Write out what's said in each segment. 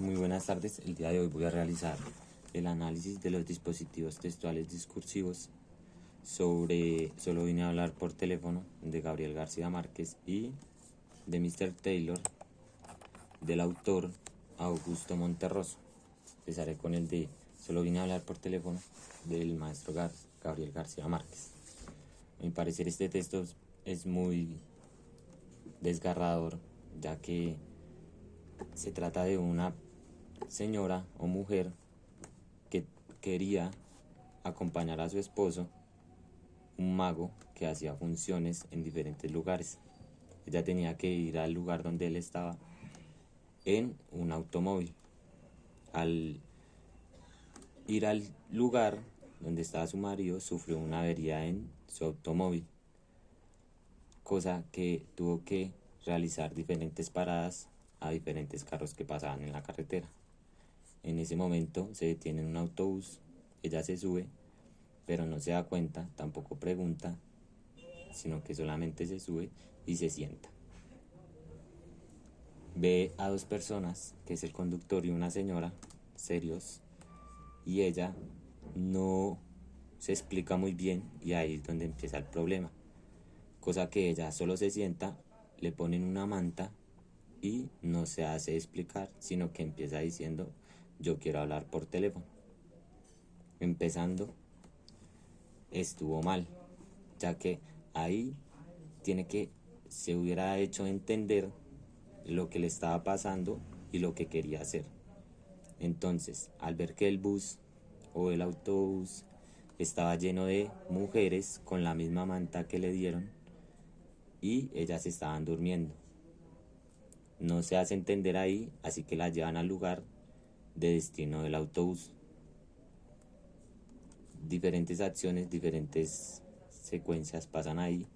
Muy buenas tardes. El día de hoy voy a realizar el análisis de los dispositivos textuales discursivos sobre Solo vine a hablar por teléfono de Gabriel García Márquez y de Mr. Taylor del autor Augusto Monterroso. Empezaré con el de Solo vine a hablar por teléfono del maestro Gabriel García Márquez. A mi parecer este texto es muy desgarrador, ya que se trata de una señora o mujer que quería acompañar a su esposo, un mago que hacía funciones en diferentes lugares. Ella tenía que ir al lugar donde él estaba en un automóvil. Al ir al lugar donde estaba su marido, sufrió una avería en su automóvil, cosa que tuvo que realizar diferentes paradas a diferentes carros que pasaban en la carretera. En ese momento se detiene en un autobús, ella se sube, pero no se da cuenta, tampoco pregunta, sino que solamente se sube y se sienta. Ve a dos personas, que es el conductor y una señora, serios, y ella no se explica muy bien, y ahí es donde empieza el problema. Cosa que ella solo se sienta, le ponen una manta y no se hace explicar, sino que empieza diciendo: yo quiero hablar por teléfono. Empezando, estuvo mal, ya que ahí se hubiera hecho entender lo que le estaba pasando y lo que quería hacer. Entonces, al ver que el bus o el autobús estaba lleno de mujeres con la misma manta que le dieron y ellas estaban durmiendo, no se hace entender ahí, así que la llevan al lugar de destino del autobús. Diferentes acciones, diferentes secuencias pasan ahí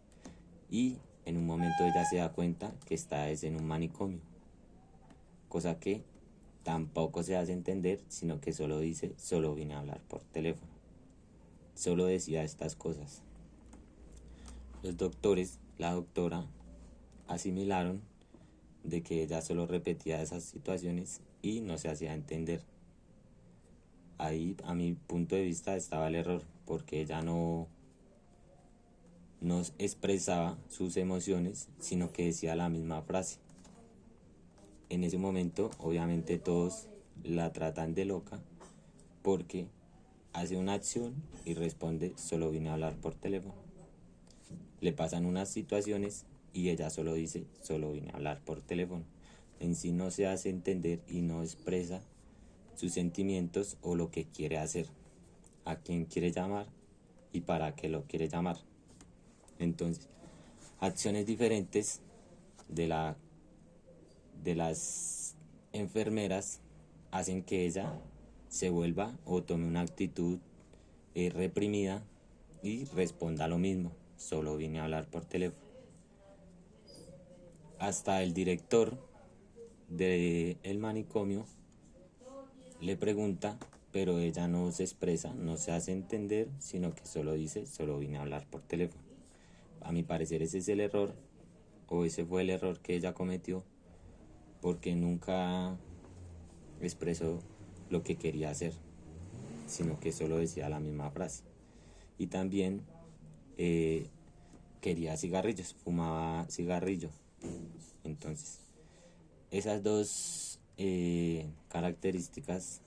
y en un momento ella se da cuenta que está en un manicomio, cosa que tampoco se hace entender, sino que solo dice: solo vine a hablar por teléfono. Solo decía estas cosas. Los doctores, la doctora, asimilaron de que ella solo repetía esas situaciones y no se hacía entender. Ahí, a mi punto de vista, estaba el error, porque ella no expresaba sus emociones, sino que decía la misma frase. En ese momento, obviamente, todos la tratan de loca porque hace una acción y responde: solo vine a hablar por teléfono. Le pasan unas situaciones y ella solo dice: solo vine a hablar por teléfono. En sí no se hace entender y no expresa sus sentimientos o lo que quiere hacer, a quién quiere llamar y para qué lo quiere llamar. Entonces, acciones diferentes de las enfermeras hacen que ella se vuelva o tome una actitud reprimida y responda lo mismo: solo vine a hablar por teléfono. Hasta el director del manicomio le pregunta, pero ella no se expresa, no se hace entender, sino que solo dice: solo vine a hablar por teléfono. A mi parecer ese es el error, o ese fue el error que ella cometió, porque nunca expresó lo que quería hacer, sino que solo decía la misma frase. Y también quería cigarrillos, fumaba cigarrillo. Entonces, esas dos características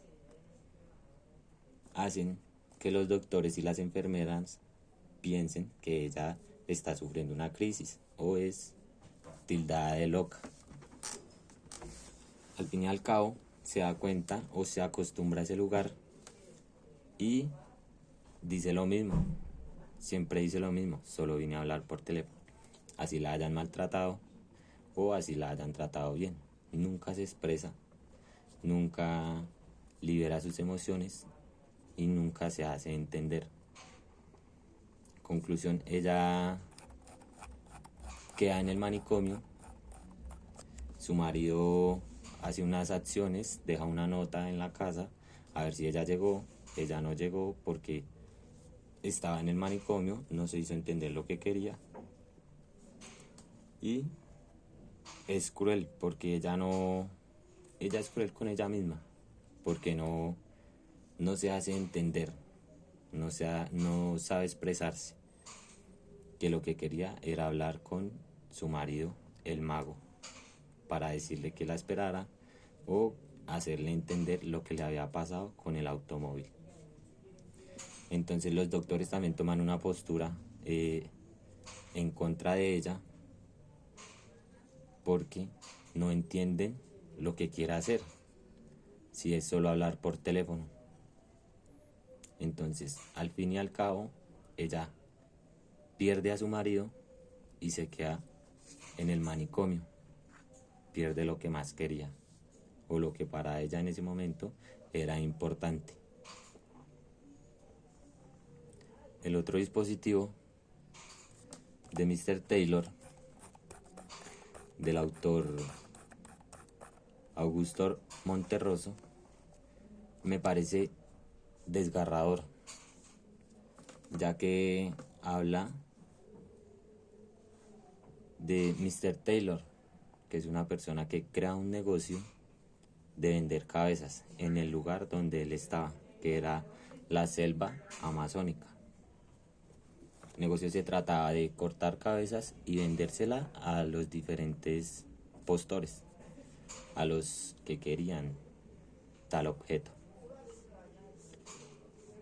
hacen que los doctores y las enfermeras piensen que ella está sufriendo una crisis o es tildada de loca. Al fin y al cabo, se da cuenta o se acostumbra a ese lugar y dice lo mismo, siempre dice lo mismo: solo vine a hablar por teléfono. Así la hayan maltratado o así la hayan tratado bien, nunca se expresa, nunca libera sus emociones y nunca se hace entender. Conclusión, ella queda en el manicomio, su marido hace unas acciones, deja una nota en la casa a ver si ella llegó. Ella no llegó porque estaba en el manicomio, no se hizo entender lo que quería y es cruel porque ella no ella es cruel con ella misma, porque no se hace entender, no sabe expresarse, que lo que quería era hablar con su marido, el mago, para decirle que la esperara o hacerle entender lo que le había pasado con el automóvil. Entonces los doctores también toman una postura en contra de ella, porque no entienden lo que quiere hacer, si es solo hablar por teléfono. Entonces, al fin y al cabo, ella pierde a su marido y se queda en el manicomio. Pierde lo que más quería, o lo que para ella en ese momento era importante. El otro dispositivo de Mr. Taylor, del autor Augusto Monterroso, me parece desgarrador, ya que habla de Mr. Taylor, que es una persona que crea un negocio de vender cabezas en el lugar donde él estaba, que era la selva amazónica. El negocio se trataba de cortar cabezas y vendérsela a los diferentes postores, a los que querían tal objeto.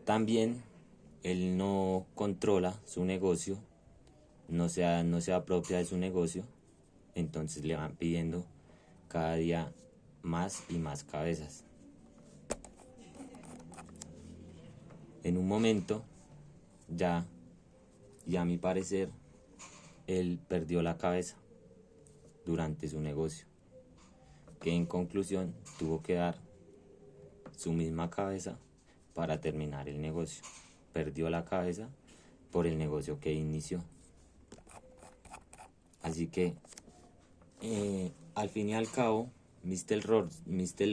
También él no controla su negocio, no se apropia de su negocio, entonces le van pidiendo cada día más y más cabezas. En un momento, ya, y a mi parecer, él perdió la cabeza durante su negocio, que en conclusión tuvo que dar su misma cabeza para terminar el negocio. Perdió la cabeza por el negocio que inició. Así que, al fin y al cabo, Mr.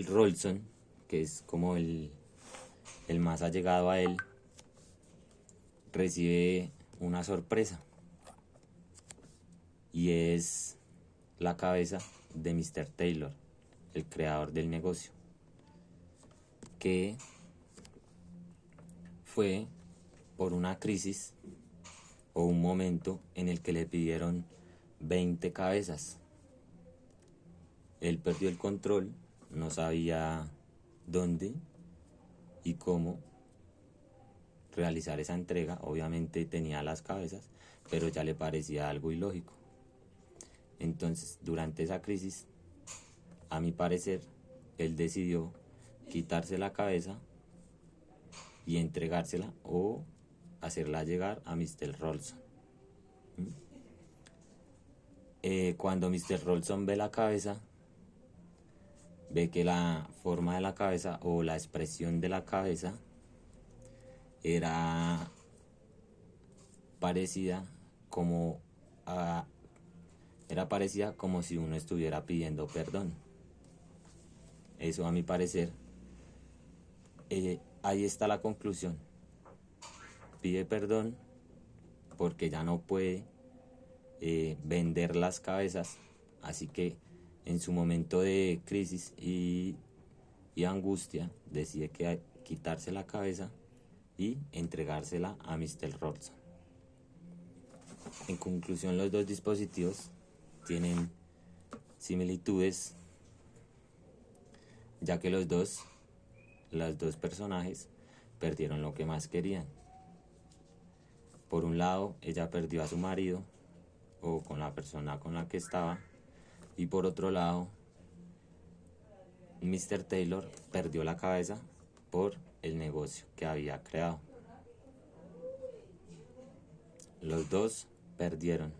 Rolson, que es como el más allegado a él, recibe una sorpresa, y es la cabeza de Mr. Taylor, el creador del negocio, que fue por una crisis o un momento en el que le pidieron 20 cabezas. Él perdió el control, no sabía dónde y cómo realizar esa entrega. Obviamente tenía las cabezas, pero ya le parecía algo ilógico. Entonces, durante esa crisis, a mi parecer, él decidió quitarse la cabeza y entregársela o hacerla llegar a Mr. Rolson. Cuando Mr. Rolson ve la cabeza, ve que la forma de la cabeza o la expresión de la cabeza era parecida como si uno estuviera pidiendo perdón. Eso, a mi parecer, ahí está la conclusión. Pide perdón porque ya no puede vender las cabezas, así que en su momento de crisis y angustia decide quitarse la cabeza y entregársela a Mr. Rolson. En conclusión, los dos dispositivos tienen similitudes, ya que los dos personajes perdieron lo que más querían. Por un lado, ella perdió a su marido o con la persona con la que estaba, y por otro lado, Mr. Taylor perdió la cabeza por el negocio que había creado. Los dos perdieron.